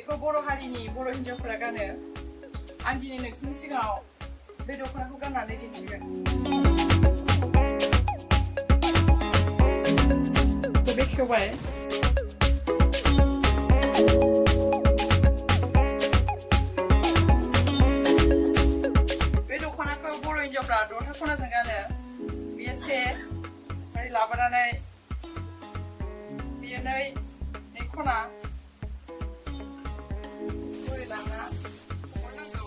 बेखौ बर' हारिनि बर' हिन्जावफोरा गानो। आं दिनै नोंसिनि सिगाङाव बे दख'नाखौ गाननानै दिन्थिगोन। बेखेवबाय। बे दख'नाखौ बर' हिन्जावफ्रा द'था खनाजों गानो। बेयो से ओरै लाबोनानै बेयो नै खना ओरै लांना हरनांगौ।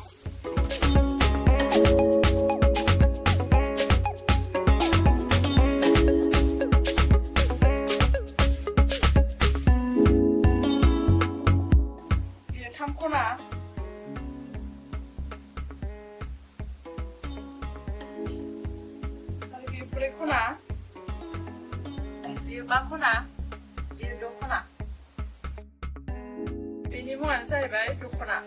बेयो 3 खना आरो बेयो 4 खना, बेयो 5 खना, बेयो 6 खना। बेनि मुङानो जाहैबाय दख'ना।